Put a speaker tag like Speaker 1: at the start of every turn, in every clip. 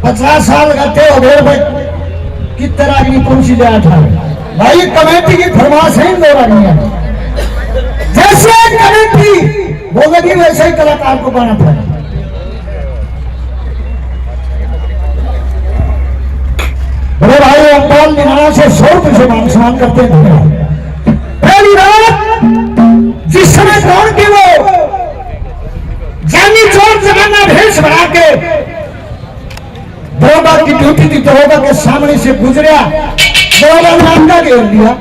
Speaker 1: 50 साल गते हो गए भाई, कितने रागनी कौन सी लिया था भाई? कमेटी की फरमाइश है दो रागनियां, जैसे कमेटी बोलेगी वैसे ही कलाकार को गाना था। बड़े भाई अब्बाल निराना से 100 रुपये से मान सम्मान करते हैं। पहली रात जिस समय कौन की वो जानी चोर जमाना भेष बना के दरोगा की ड्यूटी थी, दरोगा के सामने से गुजरा, दरोगा ने अंडा घेर दिया।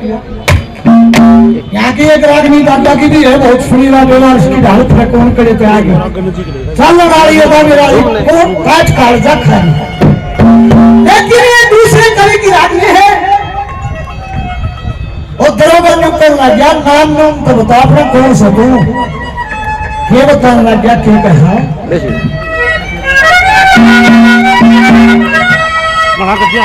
Speaker 1: यहाँ की एक रागनी दादा की भी है, बहुत सुनी बात है, उसकी हालत में कौन करे पे आ गया चल गाड़ी होगा मेरा कौन काट काट जा खा। लेकिन ये दूसरे तरह की रागनी है। और दरोगा ने करना गया नाम नाम तो बता अपना कौन सा तू ये बताने लग गया क्या कहा
Speaker 2: बढ़ा कर दिया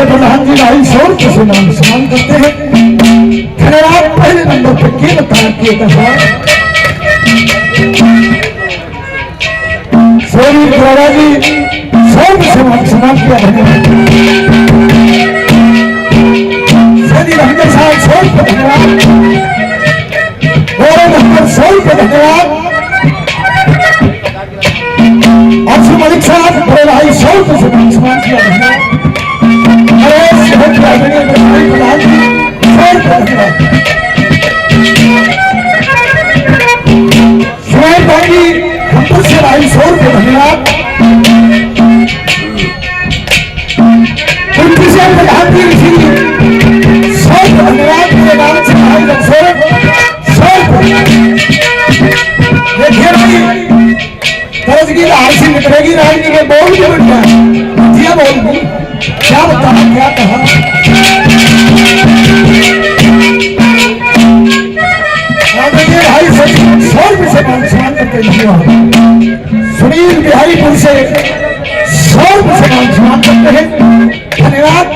Speaker 1: प्रधान जी भाई 100 रुपये से नाम सम्मान करते हैं। धन्यवाद। पहले नंबर पर के बता किए कहा सोनी द्वारा जी 100 रुपये से नाम सम्मान किया। धन्यवाद। सोनी रहने साहब 100 रुपये धन्यवाद। और नंबर 100 रुपये धन्यवाद। अफसर मलिक साहब बड़े भाई 100 रुपये से नाम सम्मान किया। धन्यवाद। सुरेश भाई जी हमपुर से भाई 100 रुपये धन्यवाद। उनकी से प्रधान जी 100 रुपये धन्यवाद। मेरे नाम से भाई 100 रुपये। देखिए भाई तरस की राय से निकलेगी राजनीति में बोल के बैठा दिया बोल क्या बताया क्या कहा। भाई 100 रुपये से सम्मान करते हैं। सुनील बिहारीपुर से 100 रुपये से सम्मान करते हैं। धन्यवाद।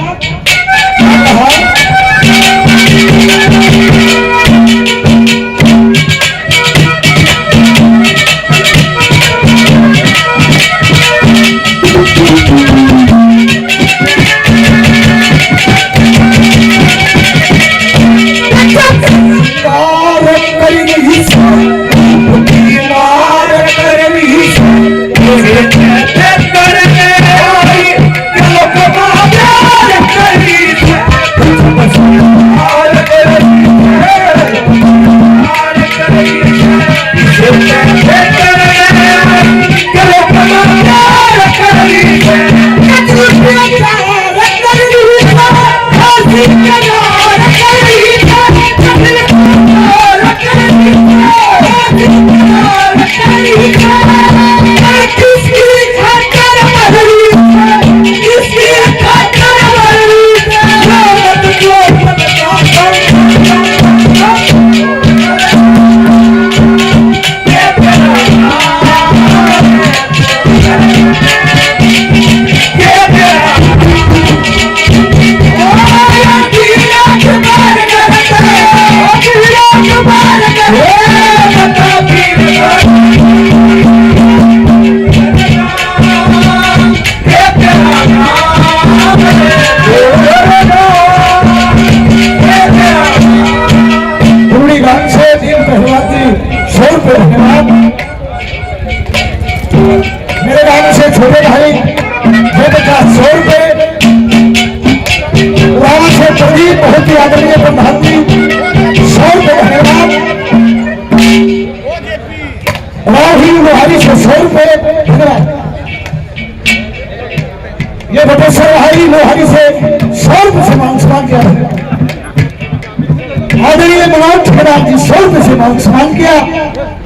Speaker 1: आदरणीय मनोज ठेकेदार जी 100 रुपये से मान सम्मान किया।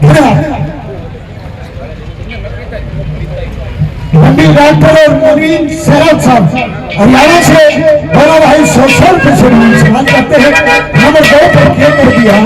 Speaker 1: धन्यवाद। मंदिर डॉक्टर और नवीन सहराज साहब हरियाणा से दोनों भाई 100 रुपये से मान सम्मान करते हैं। नंबर 2 पर खेल कर दिया।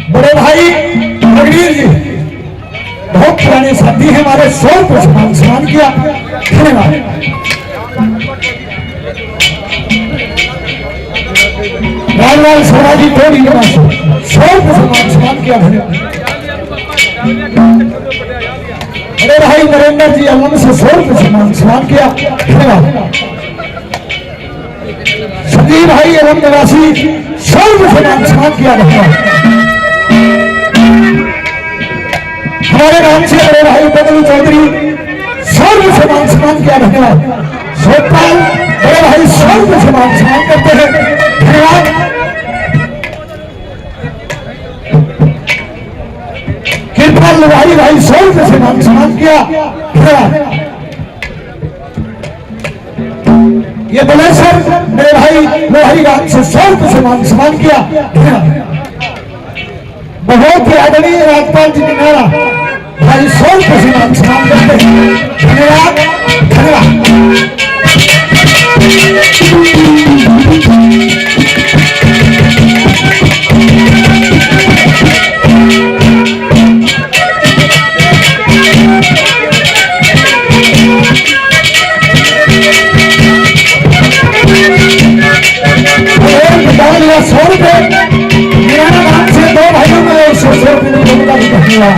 Speaker 1: बड़े भाई मगनीर जी बहुत पुराने साथी हैं हमारे 100 रुपये से मान सम्मान किया। धन्यवाद। राजलाल शर्मा जी 100 रुपये से मान सम्मान किया। धन्यवाद। बड़े भाई नरेंद्र जी अलम से 100 रुपये से मान सम्मान किया। धन्यवाद। संजीव भाई एवं निवासी 100 रुपये से मान सम्मान किया। धन्यवाद। हमारे नाम से बड़े भाई बदलू चौधरी 100 रुपये से मान सम्मान किया। धन्यवाद। सोपाल बड़े भाई 100 रुपये से मान सम्मान करते हैं। धन्यवाद। कृपाल लोहारी भाई 100 रुपये से मान सम्मान किया। धन्यवाद। ये बलेसर मेरे भाई लोहारी गांव से 100 रुपये से मान सम्मान किया। धन्यवाद। बहुत ही आदरणीय राजपाल जी नारा भाई 100 रुपये से मान सम्मान करते हैं। धन्यवाद। धन्यवाद। और 100 रुपये मेरा नाम से 2 भाइयों में 100 रुपये का भी धन्यवाद।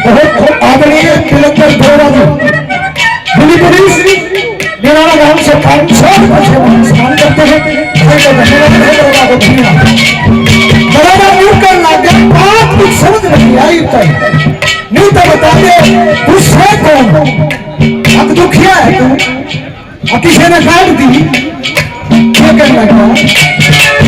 Speaker 1: बहुत आदरणीय तिलकर गौरव दिल्ली पुलिस निराला गांव से 500 रुपये से सम्मान करते हैं। भैया बड़ा न्यू कर लग गया बात कुछ समझ नहीं आई तक न्यू तो बता दे तू से कौन अब दुखिया है तू और किसी ने काट दी क्या करने लगा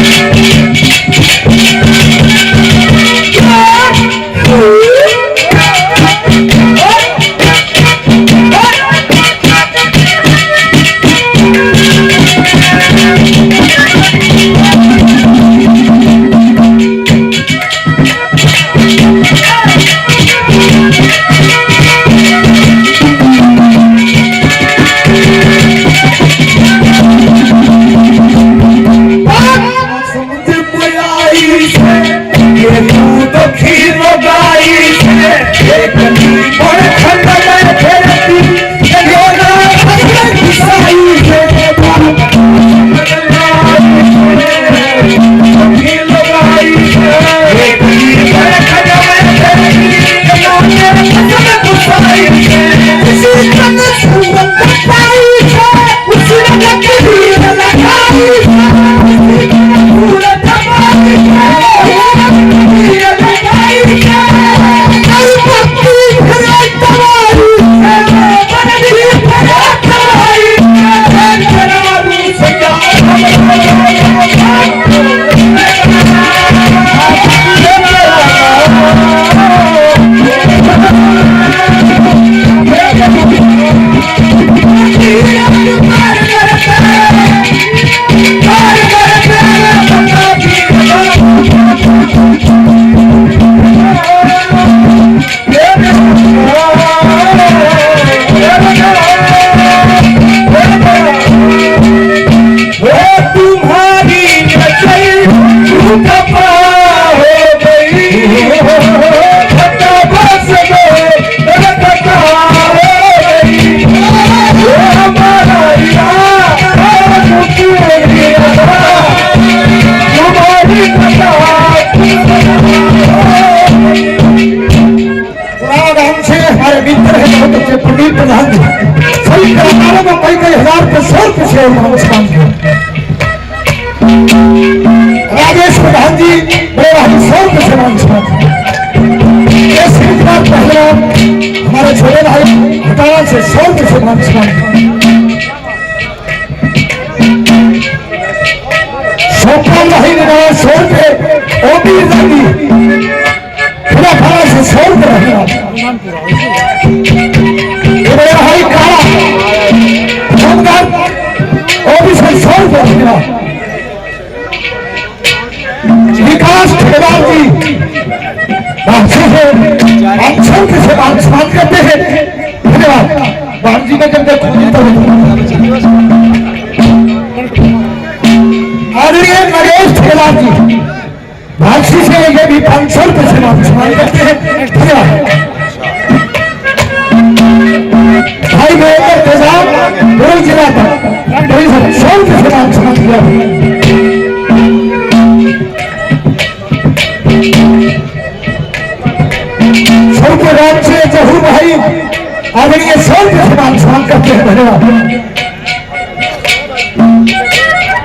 Speaker 1: सही कलाकारों में कई हजार पे 100 रुपये से नमस्कार राजेश प्रधान जी बड़े भाई 100 रुपये से नमस्कार पहलवान हमारे छोटे भाई हटाना से 100 रुपये से नमस्कार सोपान भाई ने 100 रुपये ओपी गांधी पूरा खाना से 100 रुपये रहेगा बड़े भाई काला ऑफिसर 100 रुपये विकास ठेकेदार जी अच्छे से बात करते हैं धन्यवाद बात जी का करते आदरणीय नरेश ठेकेदार जी भाषी से ये भी 500 रुपये से सम्मान करते हैं धन्यवाद भाई मेरे तेजाब बड़ी जिला पर बड़ी 100 रुपये से सम्मान किया के राम से जहूर भाई आदरणीय 100 रुपये से सम्मान करते हैं धन्यवाद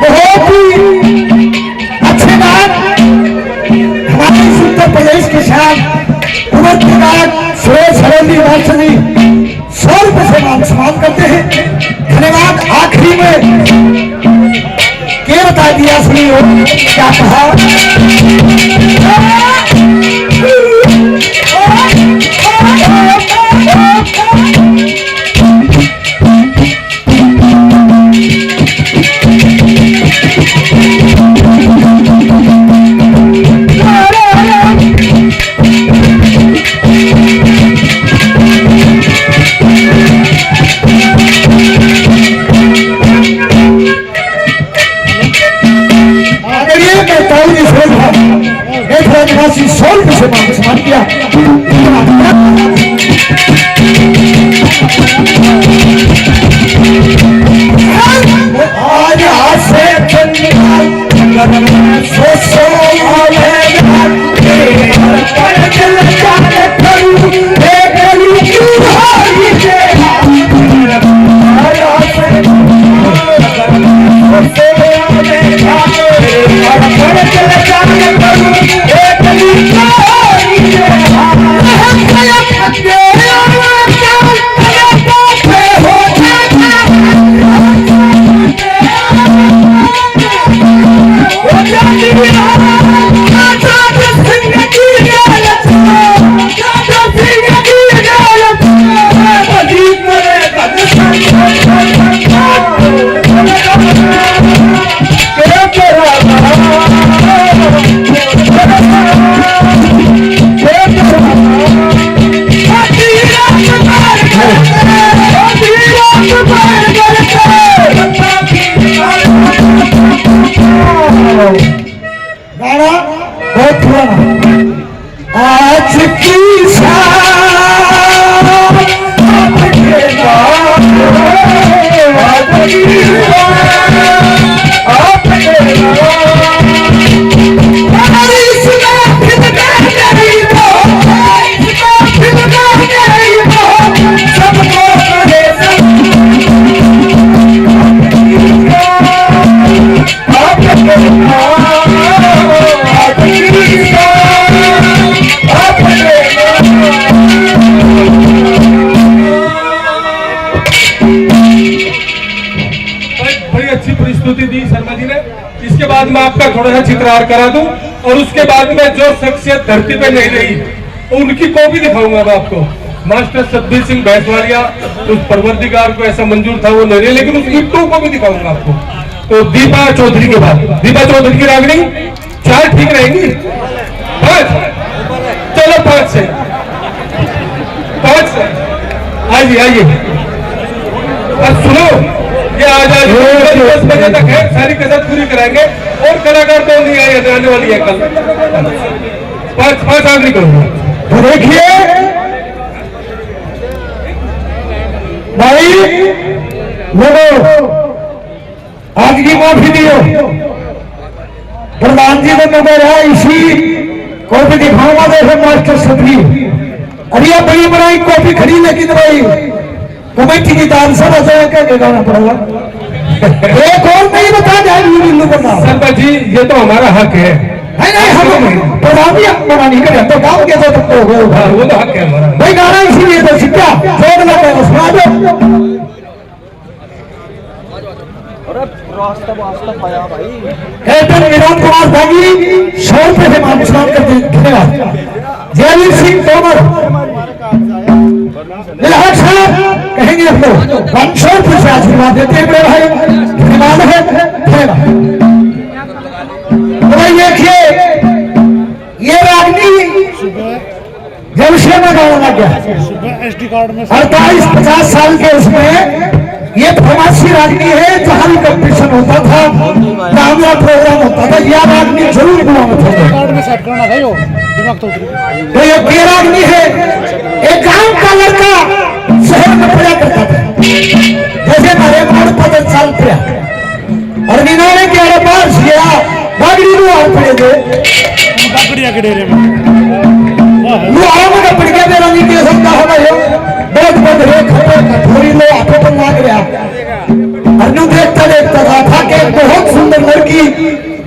Speaker 1: बहुत ही अच्छे बात हमारे उत्तर प्रदेश के साथ उमर के बाद सुरेश हरेंद्र वासनी 100 रुपये से सम्मान करते हैं धन्यवाद आखिरी में क्या बता दिया सुनिए क्या कहा निवासी 100 रुपये से सम्मान किया आज से
Speaker 2: बड़ी अच्छी प्रस्तुति दी शर्मा जी ने। इसके बाद मैं आपका थोड़ा सा चित्रार करा दूं और उसके बाद में जो शख्सियत धरती पे नहीं रही उनकी कॉपी दिखाऊंगा मैं आपको। मास्टर सतबीर सिंह भैंसवालिया, उस परवरदिगार को ऐसा मंजूर था वो नहीं रहे, लेकिन उसकी टू को भी दिखाऊंगा आपको। तो दीपा चौधरी के बाद दीपा चौधरी की रागनी 4 ठीक रहेंगी, 5 चलो 5 से आइए आइए। अब सुनो, ये आज 10 बजे तक है, सारी कसरत पूरी कराएंगे और कलाकार तो नहीं आने वाली है कल। 5 आखिरी करूंगा।
Speaker 1: तो देखिए भाई लोगों, आज की माफी दियो, प्रधान जी को नजर है इसी कॉपी दिखाऊंगा। देखो मास्टर सतबीर, अरे ये बड़ी बनाई कॉपी खड़ी, लेकिन भाई कमेटी की दान सब क्या गाना पड़ेगा। एक और नहीं बता जाए
Speaker 2: सरपंच जी, ये तो हमारा हक है।
Speaker 1: नहीं हम प्रधान जी मना नहीं करें तो गाँव के तो
Speaker 2: वो तो हक है हमारा
Speaker 1: भाई। गाना इसीलिए तो सीखा जोड़ लगा उसमें कैप्टन विनोद कुमार भागी 100 रुपए से मान स्नान करते धन्यवाद। जयवीर सिंह तोमर निलहट साहब कहेंगे हम लोग 500 रुपए से आशीर्वाद देते हैं मेरे भाई, धन्यवाद है धन्यवाद। तो भाई देखिए ये रागनी जब से मैं गाना लग गया 48-50 साल के उसमें ये फरमासी रागनी है। जहां भी कंपटीशन होता था, कामयाब प्रोग्राम होता था, यह रागनी जरूर बुलाना था। तो ये रागनी है, एक गांव का लड़का शहर में पढ़ा करता था, जैसे मेरे मोड़ 5 साल पड़ा और निन्यानवे के अरे पास गया बागड़ी पड़े थे डेरे में पड़ गया। मेरा नहीं कह सकता हमें बहुत बदरे कठोरी लो हाथों पर मांग रहा। अर्जुन देखता देखता था कि बहुत सुंदर लड़की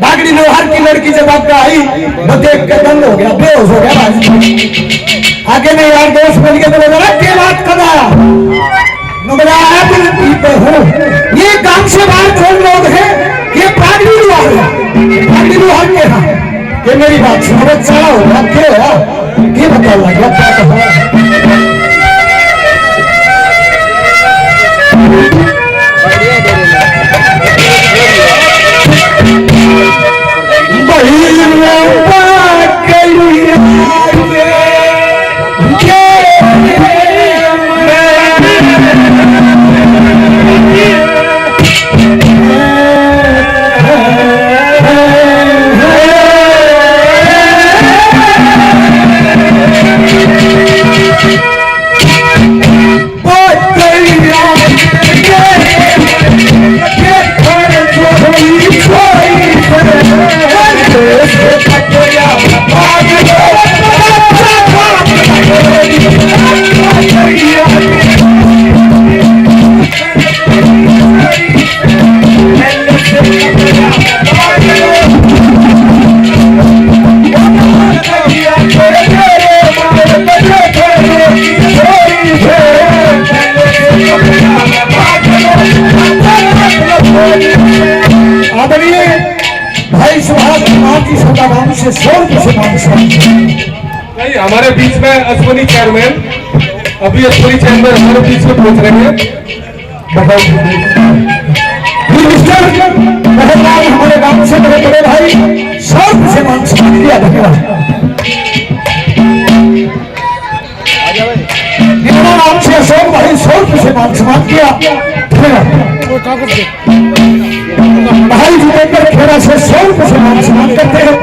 Speaker 1: बागड़ी लोहार की लड़की जब आपका आई वो देख के दंग हो गया, बेहोश हो गया। आगे में यार दोस्त मिल के बोले के बात करा ये काम से बाहर कौन लोग हैं, ये बागड़ी लोहार के यहाँ ये मेरी बात सुनो चला होगा क्या ये बता लगा से 100 रुपए से
Speaker 2: नहीं। हमारे बीच में अश्वनी चेयरमैन, अभी अश्वनी चेयरमैन हमारे बीच में पहुंच रहे हैं।
Speaker 1: हमारे गांव से मेरे बड़े भाई 100 रुपए से मान सम्मान किया। धन्यवाद। नाम से अशोक भाई 100 रुपए से मान सम्मान किया। भाई जितेंद्र खेड़ा से 100 रुपए से मान सम्मान करते हैं।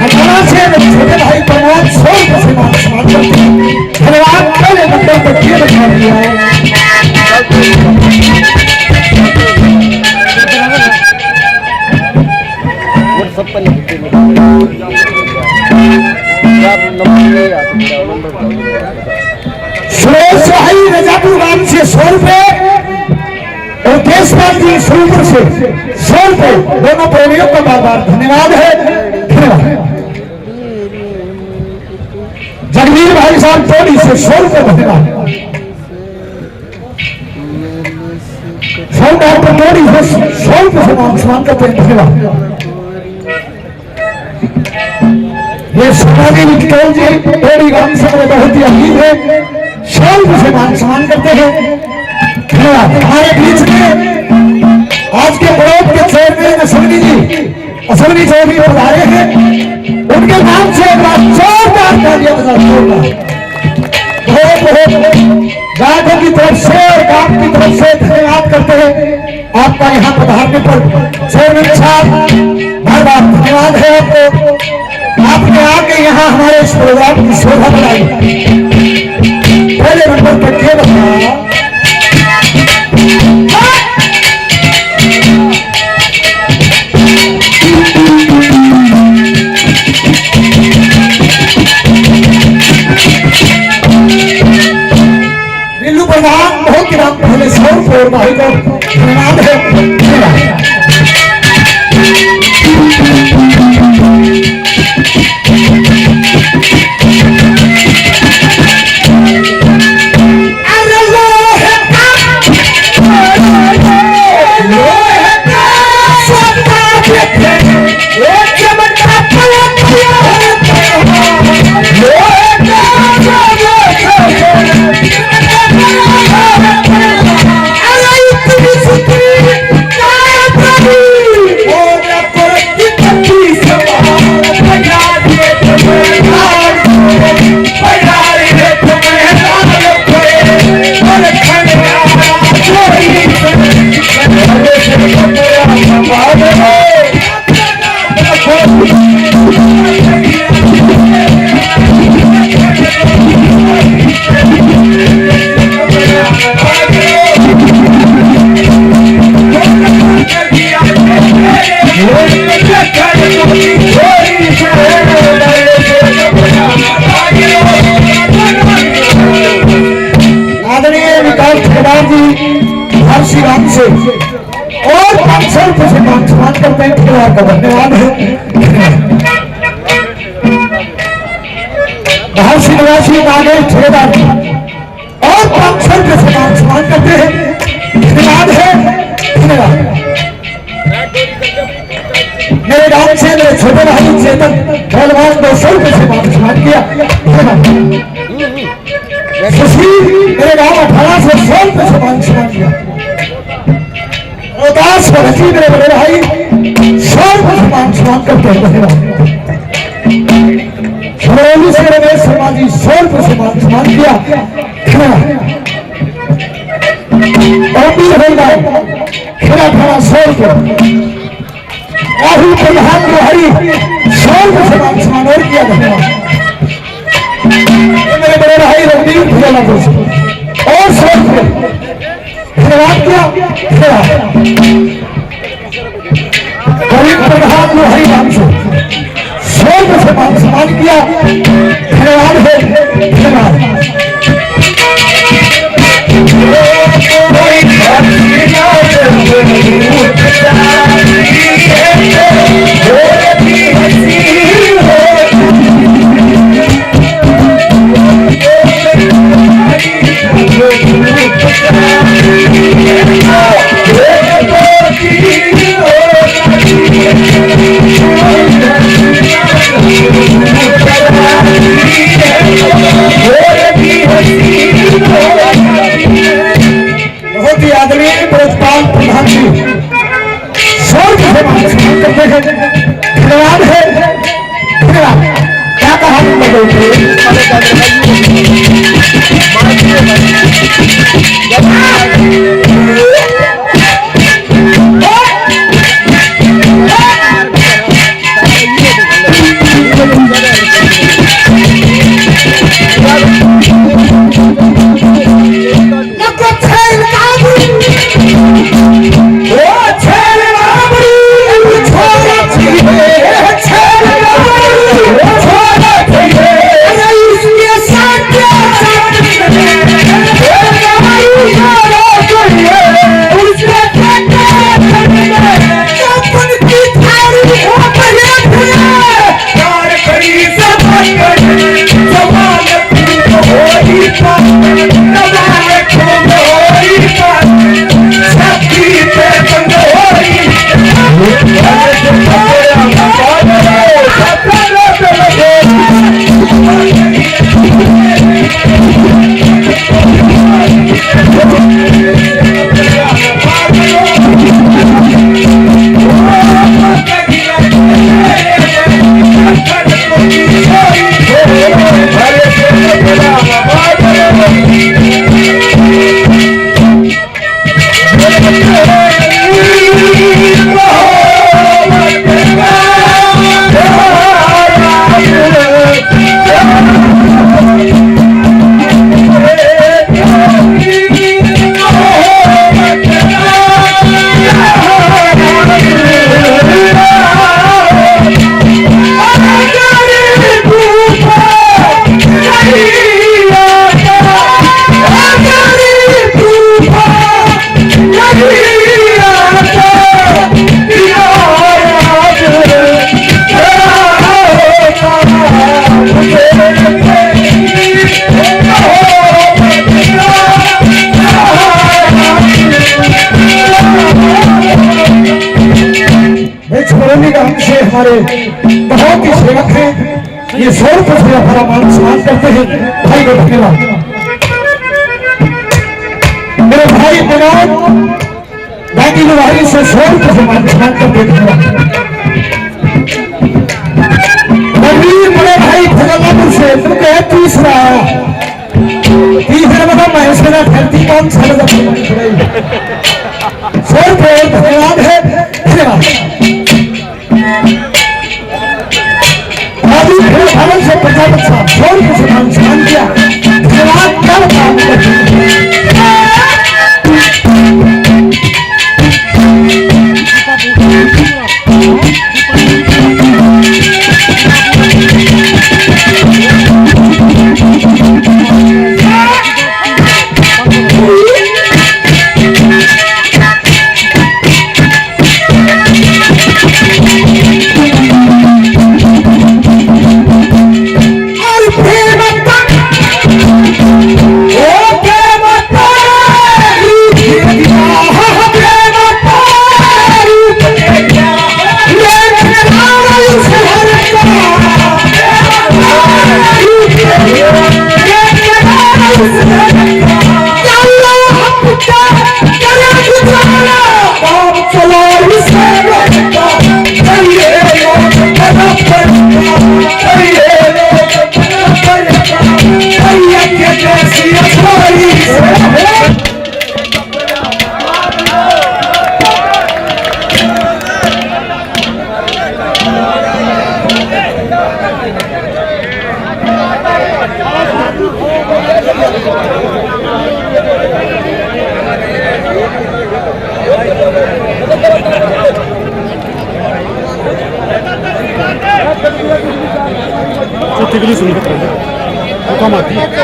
Speaker 1: हमारा से छोटे भाई प्रमोद 100 रुपए से मान सम्मान करते हैं। धन्यवाद। पहले नंबर पर किए बता दिया है। सुरेश भाई रजापुर गांव से 100 रुपए और और केशपाल जी सूत्र से 100 रुपए दोनों प्रेमियों का बार बार धन्यवाद है। धन्यवाद। जगवीर भाई साहब टोली से 100 रुपए धन्यवाद। डॉक्टर टोली से 100 रुपए सम्मान करते हैं। धन्यवाद। ये समाजी विक्टोल जी टोली गांव से मेरे बहुत ही अजीब है, 100 रुपए सम्मान करते हैं। धन्यवाद। हमारे बीच में आज के ब्लॉक के चेयरमैन अश्विनी जी, अश्विनी चौधरी पधारे हैं, उनके नाम से एक बार जोरदार तालियां बजाइए। बहुत बहुत गांव की तरफ से और गांव की तरफ से धन्यवाद करते हैं आपका यहाँ पधारने पर। चेयरमैन साहब बार बार धन्यवाद है आपको, आपने आके यहाँ हमारे इस प्रोग्राम की शोभा बढ़ाई। पहले नंबर पर खेल प्रधान बहुत दिनों पहले 100 रुपए भाई को धन्यवाद है। से और 500 रुपए से सम्मान करते हैं। धन्यवाद है। महर्षि निवासी नागेश ठेकेदार और 500 रुपए से सम्मान करते हैं। धन्यवाद है। धन्यवाद। मेरे गांव से मेरे छोटे भाई चेतन पहलवान 200 रुपए से सम्मान किया। सुशील मेरे गांव 18 से 100 रुपए से सम्मान किया। उदास भरती मेरे बड़े भाई 100 रुपए सम्मान करते हैं। धन्यवाद। से रमेश शर्मा जी 100 रुपए सम्मान किया। खिला खड़ा 100 रुपए। राहुल प्रधान हरी 100 रुपए सम्मान और किया। धन्यवाद। मेरे बड़े भाई रघुवीर भैया और 100 रुपए धन्यवाद किया। गरीब प्रधान को हरी नाम से 100 रुपए सम्मान किया। धन्यवाद है। धन्यवाद। बहुत ही आदरणीय ब्रजपाल प्रधान जी 100 रुपए सम्मान करते हैं। धन्यवाद है। धन्यवाद। क्या कहा हमसे हमारे बहुत ही सेवक हैं, ये 100 रुपये से हमारा मान सम्मान करते हैं। भाई को धन्यवाद। मेरे भाई विनोद बाकी लुहारी से 100 रुपये से मान सम्मान करते हैं। रणवीर बड़े भाई फजलापुर से तुमके तीसरा मतलब महेश्वरा धरती कौन सा 100 रुपये धन्यवाद है। धन्यवाद। भवन से प्रजापत साहब 100 रुपये से मान सम्मान किया। धन्यवाद। क्या बताऊं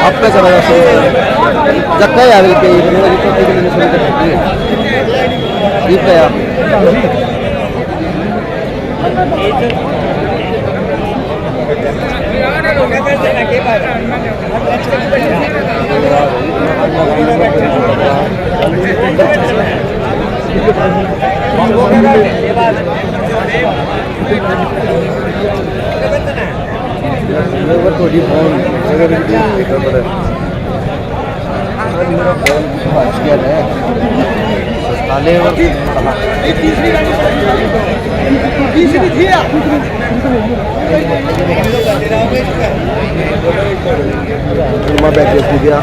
Speaker 3: आपका चला जक्का याद के यार थोड़ी फोन दिया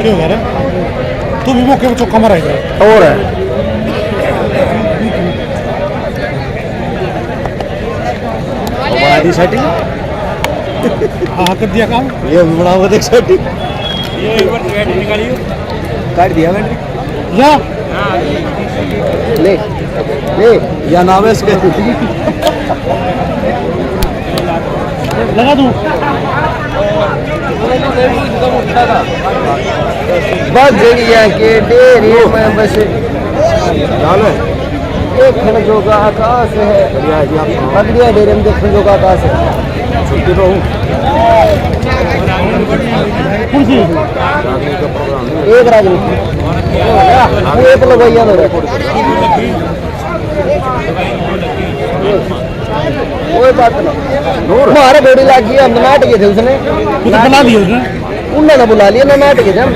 Speaker 4: क्यों यार तू भी मौके पर चौका मारा है
Speaker 3: और है बना दी सेटिंग
Speaker 4: हाँ कर दिया काम
Speaker 3: ये भी बनाओ देख सेटिंग
Speaker 4: ये एक बार बैटरी निकालियो
Speaker 3: काट दिया बैटरी
Speaker 4: या
Speaker 3: ले ले या नाम है इसके
Speaker 4: लगा दूं
Speaker 3: बजड़िया के डेरे में बस देखने जो का आकाश है बजड़िया डेरे में देखने जो का आकाश है छुट्टी तो हूँ एक राजनीति एक लोग भैया कोई बात नहीं हमारे बेड़ी लागी हम नाट गए थे उसने
Speaker 4: बना दिया उसने
Speaker 3: उन्होंने बुला लिया ना नाट गए थे हम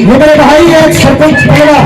Speaker 1: मेरे भाई एक सरपंच पहला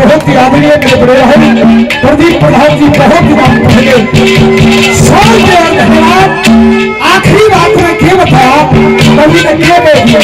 Speaker 1: बहुत ही आदरणीय मेरे बड़े भाई प्रदीप प्रधान जी बहुत ही बात कहेंगे धन्यवाद। आखिरी बात में क्या बताया कभी ने क्या कह दिया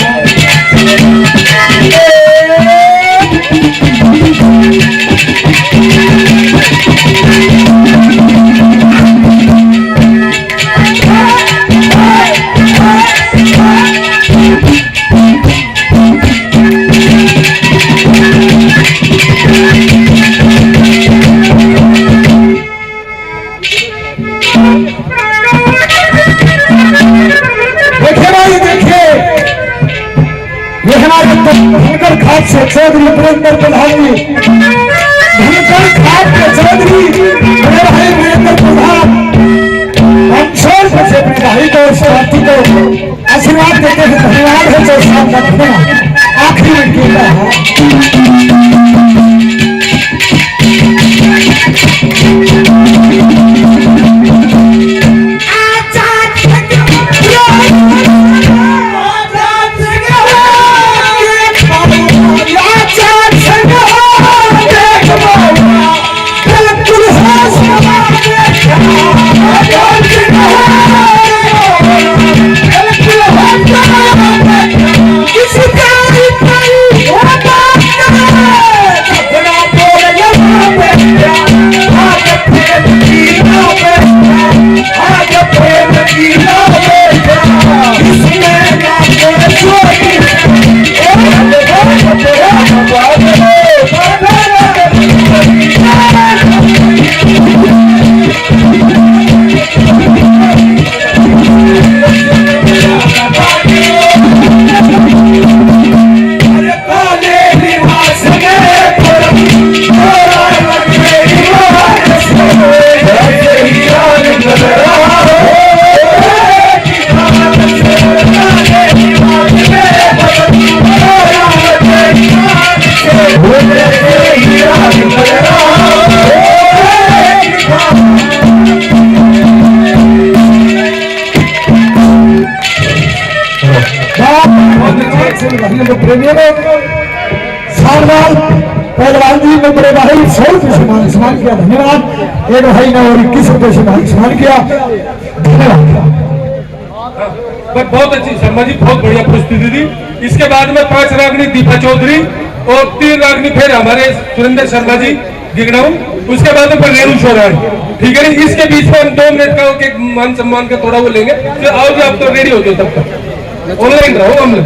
Speaker 1: धनकर खाट से चौधरी वीरेंद्र प्रधान जी धनकर खाट के चौधरी मेरे भाई वीरेंद्र प्रधान अंशोल से अपने भाई को साथी को आशीर्वाद देते हैं। धन्यवाद है जो साथ रखना आखिरी में कहता है पहलवान जी ने बड़े भाई 100 रुपये से सम्मान किया। धन्यवाद। एक भाई ने और 21 रुपये से सम्मान किया। धन्यवाद।
Speaker 2: बहुत अच्छी शर्मा जी बहुत बढ़िया प्रस्तुति दी। इसके बाद में 5 रागनी दीपा चौधरी और 3 रागनी फिर हमारे सुरेंद्र शर्मा जी गिगड़ाऊ। उसके बाद में रेणु शोराय। ठीक है। इसके बीच में हम 2 मिनट का मान सम्मान का थोड़ा वो लेंगे। फिर आओ जी आप तो रेडी हो गए तब तक ऑनलाइन रहो हम लोग।